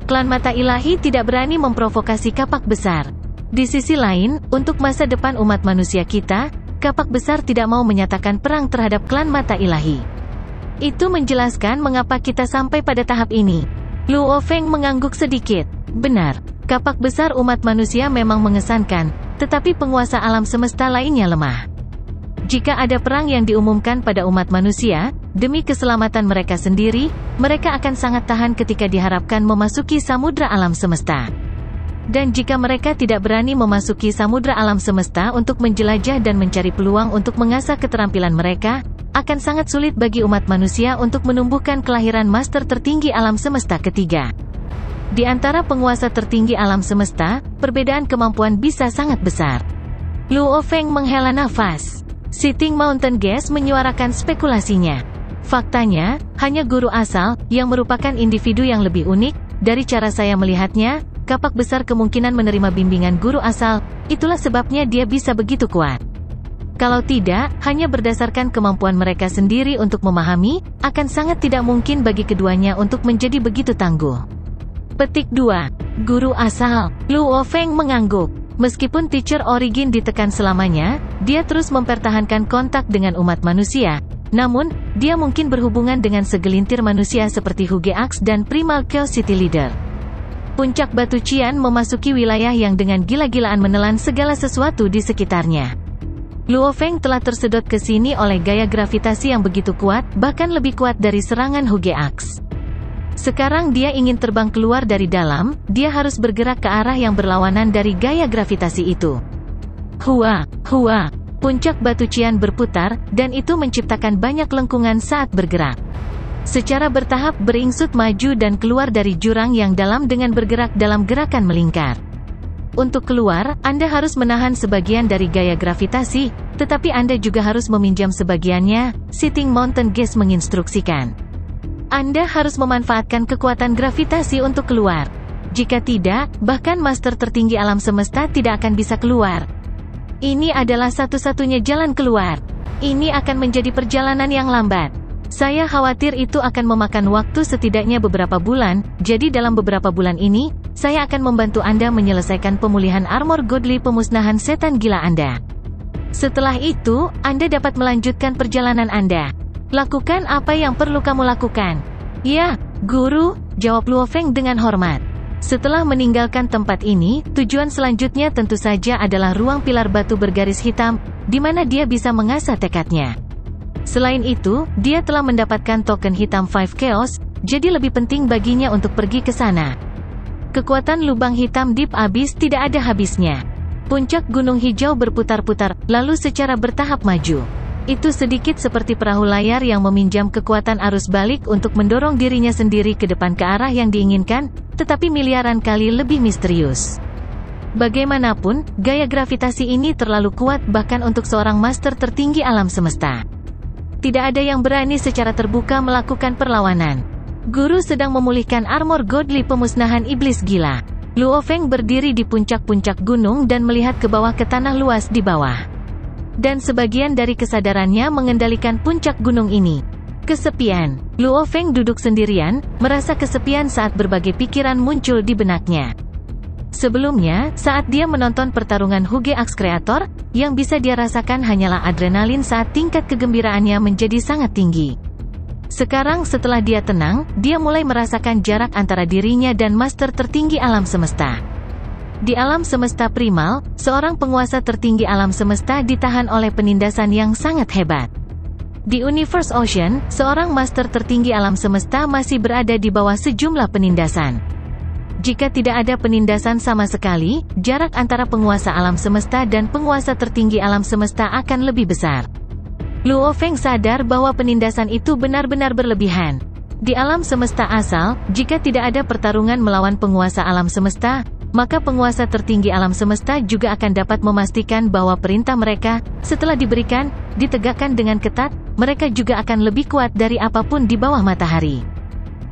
A: Klan mata ilahi tidak berani memprovokasi kapak besar. Di sisi lain, untuk masa depan umat manusia kita, kapak besar tidak mau menyatakan perang terhadap klan mata ilahi. Itu menjelaskan mengapa kita sampai pada tahap ini. Luo Feng mengangguk sedikit. Benar, kapak besar umat manusia memang mengesankan, tetapi penguasa alam semesta lainnya lemah. Jika ada perang yang diumumkan pada umat manusia, demi keselamatan mereka sendiri, mereka akan sangat tahan ketika diharapkan memasuki samudra alam semesta. Dan jika mereka tidak berani memasuki samudra alam semesta untuk menjelajah dan mencari peluang untuk mengasah keterampilan mereka, akan sangat sulit bagi umat manusia untuk menumbuhkan kelahiran master tertinggi alam semesta ketiga. Di antara penguasa tertinggi alam semesta, perbedaan kemampuan bisa sangat besar. Luo Feng menghela nafas. Sitting Mountain Geas menyuarakan spekulasinya. Faktanya, hanya guru asal, yang merupakan individu yang lebih unik, dari cara saya melihatnya, kapak besar kemungkinan menerima bimbingan guru asal, itulah sebabnya dia bisa begitu kuat. Kalau tidak, hanya berdasarkan kemampuan mereka sendiri untuk memahami, akan sangat tidak mungkin bagi keduanya untuk menjadi begitu tangguh. Petik 2. Guru asal. Luo Feng mengangguk. Meskipun Teacher Origin ditekan selamanya, dia terus mempertahankan kontak dengan umat manusia. Namun, dia mungkin berhubungan dengan segelintir manusia seperti Huge Axe dan Primal Chaos City Leader. Puncak Batu Cian memasuki wilayah yang dengan gila-gilaan menelan segala sesuatu di sekitarnya. Luo Feng telah tersedot ke sini oleh gaya gravitasi yang begitu kuat, bahkan lebih kuat dari serangan Huge Axe. Sekarang dia ingin terbang keluar dari dalam, dia harus bergerak ke arah yang berlawanan dari gaya gravitasi itu. Hua, puncak Batu Cian berputar, dan itu menciptakan banyak lengkungan saat bergerak. Secara bertahap beringsut maju dan keluar dari jurang yang dalam dengan bergerak dalam gerakan melingkar. Untuk keluar, Anda harus menahan sebagian dari gaya gravitasi, tetapi Anda juga harus meminjam sebagiannya, Sitting Mountain Gas menginstruksikan. Anda harus memanfaatkan kekuatan gravitasi untuk keluar. Jika tidak, bahkan master tertinggi alam semesta tidak akan bisa keluar. Ini adalah satu-satunya jalan keluar. Ini akan menjadi perjalanan yang lambat. Saya khawatir itu akan memakan waktu setidaknya beberapa bulan, jadi dalam beberapa bulan ini, saya akan membantu Anda menyelesaikan pemulihan armor godly pemusnahan setan gila Anda. Setelah itu, Anda dapat melanjutkan perjalanan Anda. Lakukan apa yang perlu kamu lakukan. Ya, Guru, jawab Luo Feng dengan hormat. Setelah meninggalkan tempat ini, tujuan selanjutnya tentu saja adalah ruang pilar batu bergaris hitam, di mana dia bisa mengasah tekadnya. Selain itu, dia telah mendapatkan token hitam 5 Chaos, jadi lebih penting baginya untuk pergi ke sana. Kekuatan lubang hitam Deep Abyss tidak ada habisnya. Puncak gunung hijau berputar-putar, lalu secara bertahap maju. Itu sedikit seperti perahu layar yang meminjam kekuatan arus balik untuk mendorong dirinya sendiri ke depan ke arah yang diinginkan, tetapi miliaran kali lebih misterius. Bagaimanapun, gaya gravitasi ini terlalu kuat bahkan untuk seorang master tertinggi alam semesta. Tidak ada yang berani secara terbuka melakukan perlawanan. Guru sedang memulihkan armor godly pemusnahan iblis gila. Luo Feng berdiri di puncak-puncak gunung dan melihat ke bawah ke tanah luas di bawah. Dan sebagian dari kesadarannya mengendalikan puncak gunung ini. Kesepian. Luo Feng duduk sendirian, merasa kesepian saat berbagai pikiran muncul di benaknya. Sebelumnya, saat dia menonton pertarungan Huge Axe Creator, yang bisa dia rasakan hanyalah adrenalin saat tingkat kegembiraannya menjadi sangat tinggi. Sekarang setelah dia tenang, dia mulai merasakan jarak antara dirinya dan master tertinggi alam semesta. Di alam semesta primal, seorang penguasa tertinggi alam semesta ditahan oleh penindasan yang sangat hebat. Di Universe Ocean, seorang master tertinggi alam semesta masih berada di bawah sejumlah penindasan. Jika tidak ada penindasan sama sekali, jarak antara penguasa alam semesta dan penguasa tertinggi alam semesta akan lebih besar. Luo Feng sadar bahwa penindasan itu benar-benar berlebihan. Di alam semesta asal, jika tidak ada pertarungan melawan penguasa alam semesta, maka penguasa tertinggi alam semesta juga akan dapat memastikan bahwa perintah mereka, setelah diberikan, ditegakkan dengan ketat, mereka juga akan lebih kuat dari apapun di bawah matahari.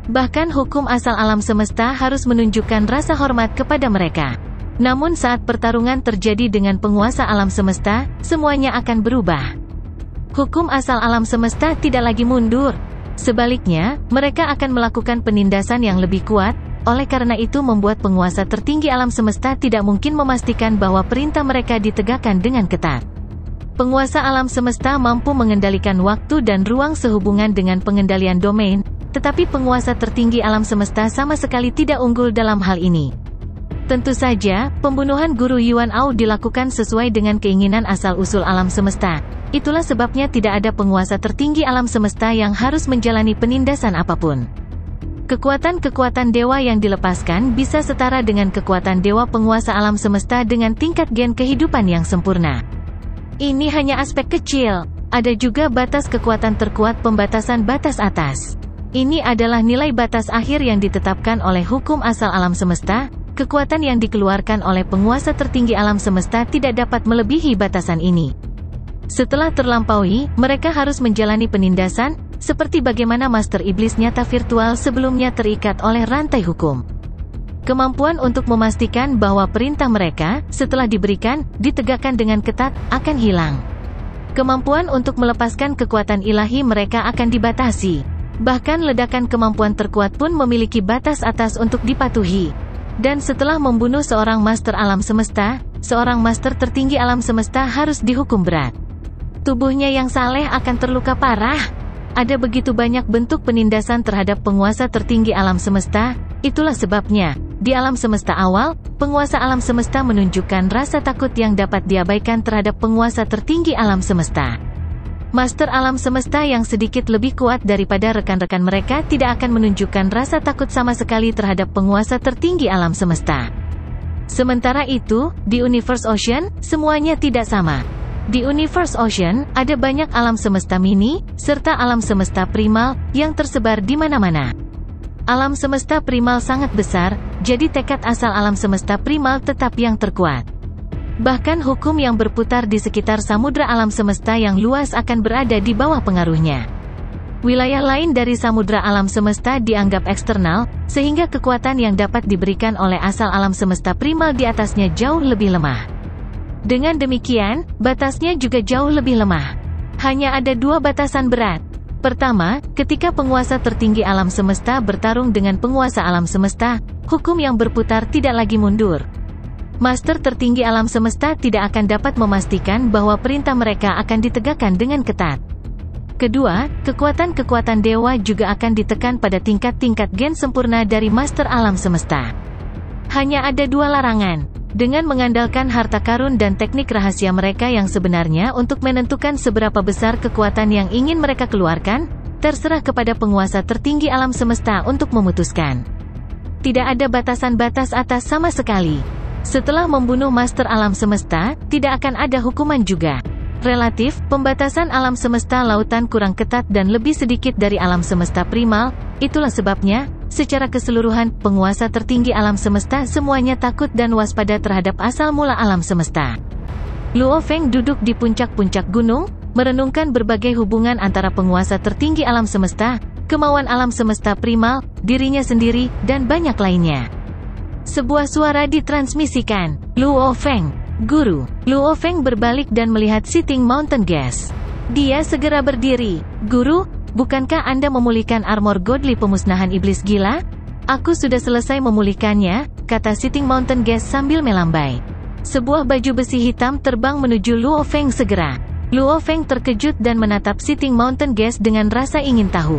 A: Bahkan hukum asal alam semesta harus menunjukkan rasa hormat kepada mereka. Namun saat pertarungan terjadi dengan penguasa alam semesta, semuanya akan berubah. Hukum asal alam semesta tidak lagi mundur. Sebaliknya, mereka akan melakukan penindasan yang lebih kuat. Oleh karena itu membuat penguasa tertinggi alam semesta tidak mungkin memastikan bahwa perintah mereka ditegakkan dengan ketat. Penguasa alam semesta mampu mengendalikan waktu dan ruang sehubungan dengan pengendalian domain, tetapi penguasa tertinggi alam semesta sama sekali tidak unggul dalam hal ini. Tentu saja, pembunuhan Guru Yuan Ao dilakukan sesuai dengan keinginan asal-usul alam semesta. Itulah sebabnya tidak ada penguasa tertinggi alam semesta yang harus menjalani penindasan apapun. Kekuatan-kekuatan dewa yang dilepaskan bisa setara dengan kekuatan dewa penguasa alam semesta dengan tingkat gen kehidupan yang sempurna. Ini hanya aspek kecil. Ada juga batas kekuatan terkuat pembatasan batas atas. Ini adalah nilai batas akhir yang ditetapkan oleh hukum asal alam semesta. Kekuatan yang dikeluarkan oleh penguasa tertinggi alam semesta tidak dapat melebihi batasan ini. Setelah terlampaui, mereka harus menjalani penindasan, seperti bagaimana Master Iblis nyata virtual sebelumnya terikat oleh rantai hukum. Kemampuan untuk memastikan bahwa perintah mereka, setelah diberikan, ditegakkan dengan ketat, akan hilang. Kemampuan untuk melepaskan kekuatan ilahi mereka akan dibatasi. Bahkan ledakan kemampuan terkuat pun memiliki batas atas untuk dipatuhi. Dan setelah membunuh seorang Master Alam Semesta, seorang Master tertinggi alam semesta harus dihukum berat. Tubuhnya yang saleh akan terluka parah. Ada begitu banyak bentuk penindasan terhadap penguasa tertinggi alam semesta, itulah sebabnya, di alam semesta awal, penguasa alam semesta menunjukkan rasa takut yang dapat diabaikan terhadap penguasa tertinggi alam semesta. Master alam semesta yang sedikit lebih kuat daripada rekan-rekan mereka tidak akan menunjukkan rasa takut sama sekali terhadap penguasa tertinggi alam semesta. Sementara itu, di Universe Ocean, semuanya tidak sama. Di Universe Ocean, ada banyak alam semesta mini, serta alam semesta primal, yang tersebar di mana-mana. Alam semesta primal sangat besar, jadi tekad asal alam semesta primal tetap yang terkuat. Bahkan hukum yang berputar di sekitar samudra alam semesta yang luas akan berada di bawah pengaruhnya. Wilayah lain dari samudra alam semesta dianggap eksternal, sehingga kekuatan yang dapat diberikan oleh asal alam semesta primal di atasnya jauh lebih lemah. Dengan demikian, batasnya juga jauh lebih lemah. Hanya ada dua batasan berat. Pertama, ketika penguasa tertinggi alam semesta bertarung dengan penguasa alam semesta, hukum yang berputar tidak lagi mundur. Master tertinggi alam semesta tidak akan dapat memastikan bahwa perintah mereka akan ditegakkan dengan ketat. Kedua, kekuatan-kekuatan dewa juga akan ditekan pada tingkat-tingkat gen sempurna dari master alam semesta. Hanya ada dua larangan. Dengan mengandalkan harta karun dan teknik rahasia mereka yang sebenarnya untuk menentukan seberapa besar kekuatan yang ingin mereka keluarkan, terserah kepada penguasa tertinggi alam semesta untuk memutuskan. Tidak ada batasan batas atas sama sekali. Setelah membunuh master alam semesta, tidak akan ada hukuman juga. Relatif, pembatasan alam semesta lautan kurang ketat dan lebih sedikit dari alam semesta primal, itulah sebabnya, secara keseluruhan, penguasa tertinggi alam semesta semuanya takut dan waspada terhadap asal mula alam semesta. Luo Feng duduk di puncak-puncak gunung, merenungkan berbagai hubungan antara penguasa tertinggi alam semesta, kemauan alam semesta primal, dirinya sendiri, dan banyak lainnya. Sebuah suara ditransmisikan. Luo Feng, Guru. Luo Feng berbalik dan melihat Sitting Mountain Gas. Dia segera berdiri. Guru, bukankah Anda memulihkan armor godly pemusnahan iblis gila? Aku sudah selesai memulihkannya, kata Sitting Mountain Gas sambil melambai. Sebuah baju besi hitam terbang menuju Luo Feng segera. Luo Feng terkejut dan menatap Sitting Mountain Gas dengan rasa ingin tahu.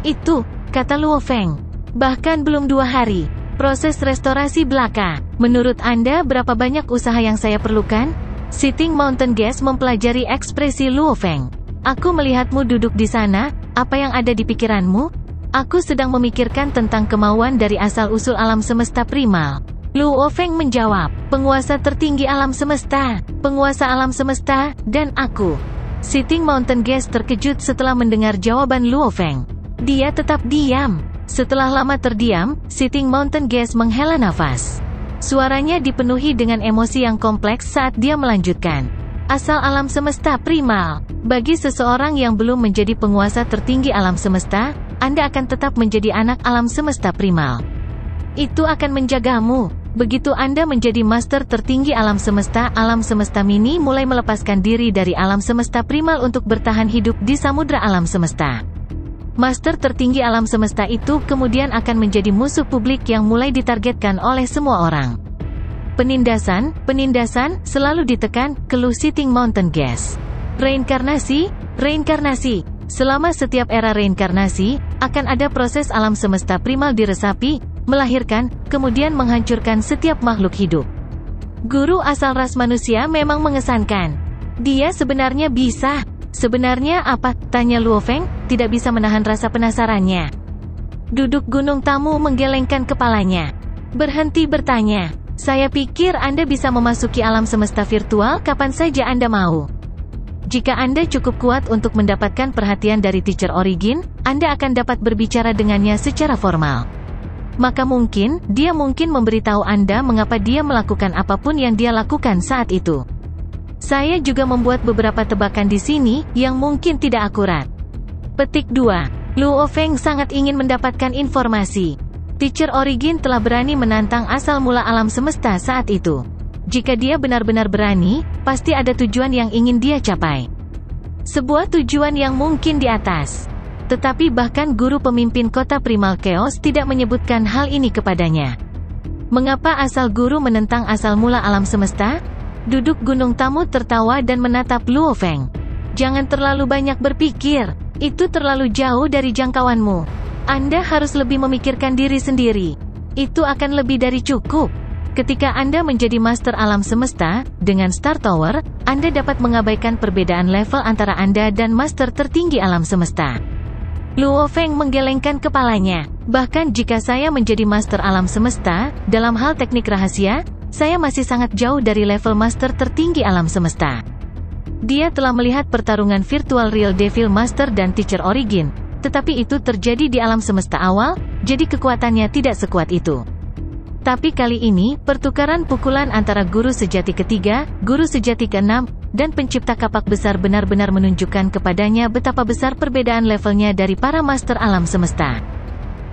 A: Itu, kata Luo Feng. Bahkan belum 2 hari. Proses restorasi belaka. Menurut Anda berapa banyak usaha yang saya perlukan? Sitting Mountain Gas mempelajari ekspresi Luo Feng. Aku melihatmu duduk di sana, apa yang ada di pikiranmu? Aku sedang memikirkan tentang kemauan dari asal-usul alam semesta primal. Luo Feng menjawab, penguasa tertinggi alam semesta, penguasa alam semesta, dan aku. Sitting Mountain Gas terkejut setelah mendengar jawaban Luo Feng. Dia tetap diam. Setelah lama terdiam, Sitting Mountain Gas menghela nafas. Suaranya dipenuhi dengan emosi yang kompleks saat dia melanjutkan. Asal alam semesta primal. Bagi seseorang yang belum menjadi penguasa tertinggi alam semesta, Anda akan tetap menjadi anak alam semesta primal. Itu akan menjagamu. Begitu Anda menjadi master tertinggi alam semesta mini mulai melepaskan diri dari alam semesta primal untuk bertahan hidup di samudra alam semesta. Master tertinggi alam semesta itu kemudian akan menjadi musuh publik yang mulai ditargetkan oleh semua orang. Penindasan, selalu ditekan, keluh Sitting Mountain Gas. Reinkarnasi. Selama setiap era reinkarnasi, akan ada proses alam semesta primal diresapi, melahirkan, kemudian menghancurkan setiap makhluk hidup. Guru asal ras manusia memang mengesankan. Dia sebenarnya bisa. Sebenarnya apa? Tanya Luo Feng, tidak bisa menahan rasa penasarannya. Duduk gunung tamu menggelengkan kepalanya. Berhenti bertanya. Saya pikir Anda bisa memasuki alam semesta virtual kapan saja Anda mau. Jika Anda cukup kuat untuk mendapatkan perhatian dari Teacher Origin, Anda akan dapat berbicara dengannya secara formal. Maka dia mungkin memberitahu Anda mengapa dia melakukan apapun yang dia lakukan saat itu. Saya juga membuat beberapa tebakan di sini, yang mungkin tidak akurat. Petik 2. Luo Feng sangat ingin mendapatkan informasi. Teacher Origin telah berani menantang asal mula alam semesta saat itu. Jika dia benar-benar berani, pasti ada tujuan yang ingin dia capai. Sebuah tujuan yang mungkin di atas. Tetapi bahkan guru pemimpin kota Primal Chaos tidak menyebutkan hal ini kepadanya. Mengapa asal guru menentang asal mula alam semesta? Duduk gunung tamu tertawa dan menatap Luo Feng. Jangan terlalu banyak berpikir. Itu terlalu jauh dari jangkauanmu. Anda harus lebih memikirkan diri sendiri. Itu akan lebih dari cukup. Ketika Anda menjadi master alam semesta, dengan Star Tower, Anda dapat mengabaikan perbedaan level antara Anda dan master tertinggi alam semesta. Luo Feng menggelengkan kepalanya. Bahkan jika saya menjadi master alam semesta, dalam hal teknik rahasia, saya masih sangat jauh dari level master tertinggi alam semesta. Dia telah melihat pertarungan virtual Real Devil Master dan Teacher Origin, tetapi itu terjadi di alam semesta awal, jadi kekuatannya tidak sekuat itu. Tapi kali ini, pertukaran pukulan antara guru sejati ketiga, guru sejati keenam, dan pencipta kapak besar benar-benar menunjukkan kepadanya betapa besar perbedaan levelnya dari para master alam semesta.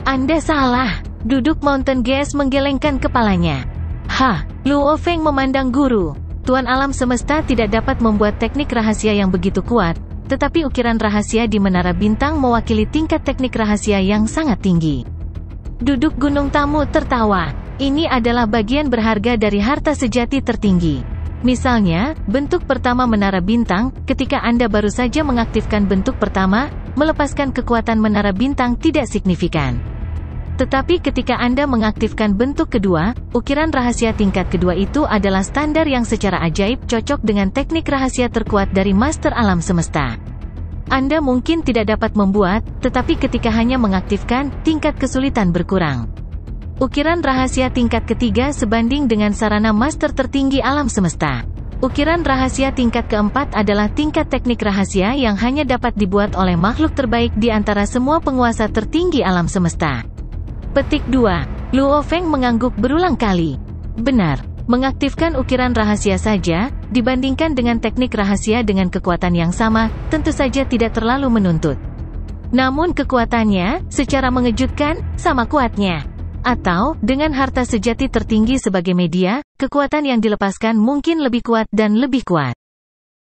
A: Anda salah. Duduk Mountain Geas menggelengkan kepalanya. Hah, Luo Feng memandang guru. Tuan alam semesta tidak dapat membuat teknik rahasia yang begitu kuat, tetapi ukiran rahasia di Menara Bintang mewakili tingkat teknik rahasia yang sangat tinggi. Duduk Gunung Tamu tertawa. Ini adalah bagian berharga dari harta sejati tertinggi. Misalnya, bentuk pertama Menara Bintang, ketika Anda baru saja mengaktifkan bentuk pertama, melepaskan kekuatan Menara Bintang tidak signifikan. Tetapi ketika Anda mengaktifkan bentuk kedua, ukiran rahasia tingkat kedua itu adalah standar yang secara ajaib cocok dengan teknik rahasia terkuat dari Master Alam Semesta. Anda mungkin tidak dapat membuat, tetapi ketika hanya mengaktifkan, tingkat kesulitan berkurang. Ukiran rahasia tingkat ketiga sebanding dengan sarana master tertinggi alam semesta. Ukiran rahasia tingkat keempat adalah tingkat teknik rahasia yang hanya dapat dibuat oleh makhluk terbaik di antara semua penguasa tertinggi alam semesta. Petik 2. Luo Feng mengangguk berulang kali. Benar, mengaktifkan ukiran rahasia saja, dibandingkan dengan teknik rahasia dengan kekuatan yang sama, tentu saja tidak terlalu menuntut. Namun kekuatannya, secara mengejutkan, sama kuatnya. Atau, dengan harta sejati tertinggi sebagai media, kekuatan yang dilepaskan mungkin lebih kuat dan lebih kuat.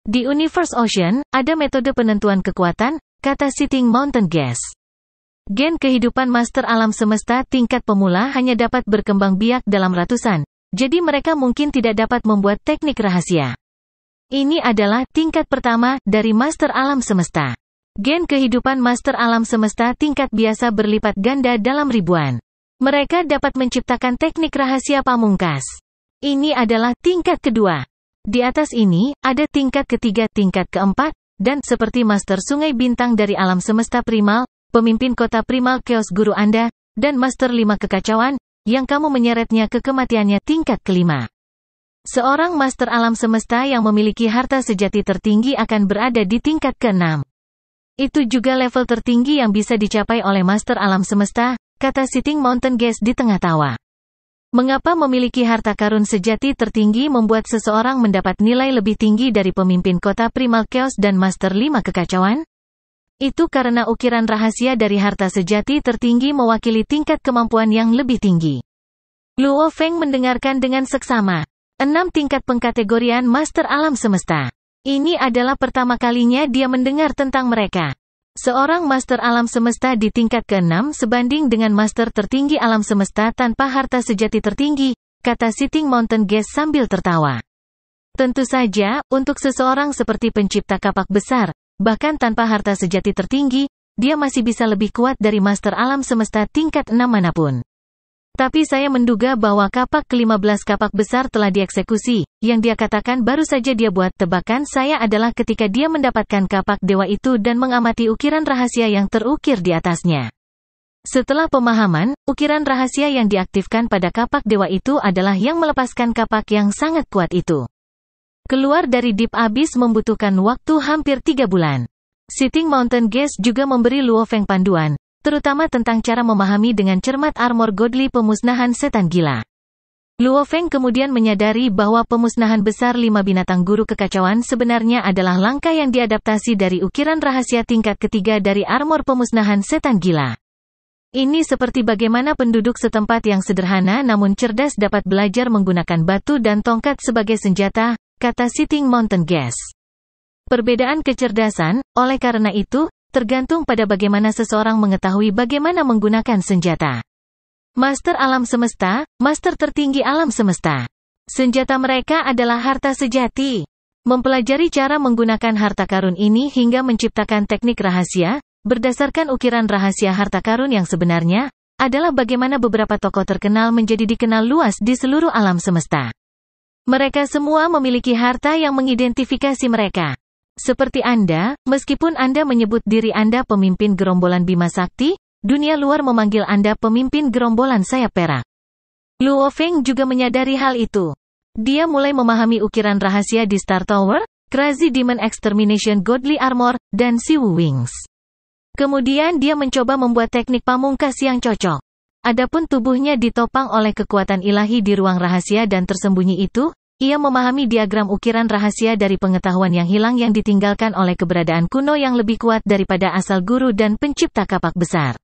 A: Di Universe Ocean, ada metode penentuan kekuatan, kata Sitting Mountain Geas. Gen kehidupan Master Alam Semesta tingkat pemula hanya dapat berkembang biak dalam ratusan, jadi mereka mungkin tidak dapat membuat teknik rahasia. Ini adalah tingkat pertama dari Master Alam Semesta. Gen kehidupan Master Alam Semesta tingkat biasa berlipat ganda dalam ribuan. Mereka dapat menciptakan teknik rahasia pamungkas. Ini adalah tingkat kedua. Di atas ini, ada tingkat ketiga, tingkat keempat, dan seperti Master Sungai Bintang dari alam semesta primal, pemimpin kota primal chaos guru Anda, dan Master 5 kekacauan, yang kamu menyeretnya ke kematiannya tingkat kelima. Seorang Master alam semesta yang memiliki harta sejati tertinggi akan berada di tingkat keenam. Itu juga level tertinggi yang bisa dicapai oleh Master alam semesta, kata Sitting Mountain Geas di tengah tawa. Mengapa memiliki harta karun sejati tertinggi membuat seseorang mendapat nilai lebih tinggi dari pemimpin kota primal chaos dan Master 5 kekacauan? Itu karena ukiran rahasia dari harta sejati tertinggi mewakili tingkat kemampuan yang lebih tinggi. Luo Feng mendengarkan dengan seksama. 6 tingkat pengkategorian Master Alam Semesta. Ini adalah pertama kalinya dia mendengar tentang mereka. Seorang Master Alam Semesta di tingkat ke-6 sebanding dengan Master tertinggi Alam Semesta tanpa harta sejati tertinggi, kata Sitting Mountain Geas sambil tertawa. Tentu saja, untuk seseorang seperti pencipta kapak besar, bahkan tanpa harta sejati tertinggi, dia masih bisa lebih kuat dari Master Alam Semesta tingkat 6 manapun. Tapi saya menduga bahwa kapak ke-15 kapak besar telah dieksekusi, yang dia katakan baru saja dia buat. Tebakan saya adalah ketika dia mendapatkan kapak dewa itu dan mengamati ukiran rahasia yang terukir di atasnya. Setelah pemahaman, ukiran rahasia yang diaktifkan pada kapak dewa itu adalah yang melepaskan kapak yang sangat kuat itu. Keluar dari Deep Abyss membutuhkan waktu hampir 3 bulan. Sitting Mountain Geas juga memberi Luo Feng panduan, terutama tentang cara memahami dengan cermat armor godly pemusnahan setan gila. Luo Feng kemudian menyadari bahwa pemusnahan besar 5 binatang guru kekacauan sebenarnya adalah langkah yang diadaptasi dari ukiran rahasia tingkat ketiga dari armor pemusnahan setan gila. Ini seperti bagaimana penduduk setempat yang sederhana namun cerdas dapat belajar menggunakan batu dan tongkat sebagai senjata, kata Sitting Mountain Geas. Perbedaan kecerdasan, oleh karena itu, tergantung pada bagaimana seseorang mengetahui bagaimana menggunakan senjata. Master Alam Semesta, Master tertinggi Alam Semesta. Senjata mereka adalah harta sejati. Mempelajari cara menggunakan harta karun ini hingga menciptakan teknik rahasia, berdasarkan ukiran rahasia harta karun yang sebenarnya, adalah bagaimana beberapa tokoh terkenal menjadi dikenal luas di seluruh alam semesta. Mereka semua memiliki harta yang mengidentifikasi mereka. Seperti Anda, meskipun Anda menyebut diri Anda pemimpin gerombolan Bima Sakti, dunia luar memanggil Anda pemimpin gerombolan sayap perak. Luo Feng juga menyadari hal itu. Dia mulai memahami ukiran rahasia di Star Tower, Crazy Demon Extermination Godly Armor, dan Siwu Wings. Kemudian dia mencoba membuat teknik pamungkas yang cocok. Adapun tubuhnya ditopang oleh kekuatan ilahi di ruang rahasia dan tersembunyi itu, ia memahami diagram ukiran rahasia dari pengetahuan yang hilang yang ditinggalkan oleh keberadaan kuno yang lebih kuat daripada asal guru dan pencipta kapak besar.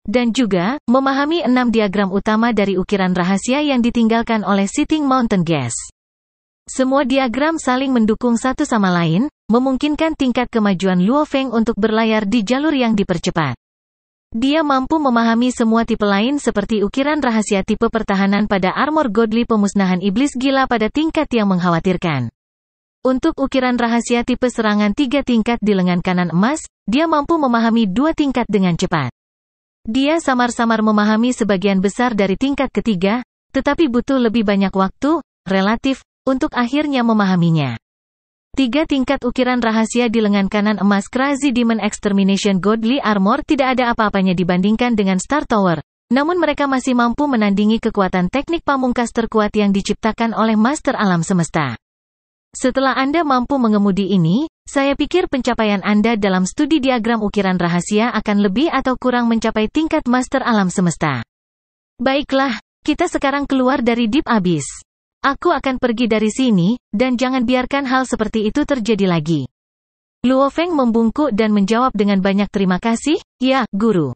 A: Dan juga, memahami 6 diagram utama dari ukiran rahasia yang ditinggalkan oleh Sitting Mountain Gas. Semua diagram saling mendukung satu sama lain, memungkinkan tingkat kemajuan Luo Feng untuk berlayar di jalur yang dipercepat. Dia mampu memahami semua tipe lain seperti ukiran rahasia tipe pertahanan pada armor godly pemusnahan iblis gila pada tingkat yang mengkhawatirkan. Untuk ukiran rahasia tipe serangan 3 tingkat di lengan kanan emas, dia mampu memahami 2 tingkat dengan cepat. Dia samar-samar memahami sebagian besar dari tingkat ketiga, tetapi butuh lebih banyak waktu, relatif, untuk akhirnya memahaminya. 3 tingkat ukiran rahasia di lengan kanan emas Crazy Demon Extermination Godly Armor tidak ada apa-apanya dibandingkan dengan Star Tower, namun mereka masih mampu menandingi kekuatan teknik pamungkas terkuat yang diciptakan oleh Master Alam Semesta. Setelah Anda mampu mengemudi ini, saya pikir pencapaian Anda dalam studi diagram ukiran rahasia akan lebih atau kurang mencapai tingkat Master Alam Semesta. Baiklah, kita sekarang keluar dari Deep Abyss. Aku akan pergi dari sini, dan jangan biarkan hal seperti itu terjadi lagi. Luo Feng membungkuk dan menjawab dengan banyak terima kasih, ya, guru.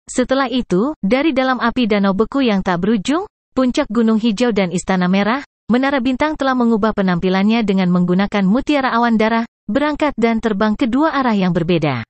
A: Setelah itu, dari dalam api danau beku yang tak berujung, puncak gunung hijau dan istana merah, Menara Bintang telah mengubah penampilannya dengan menggunakan mutiara awan darah, berangkat dan terbang ke 2 arah yang berbeda.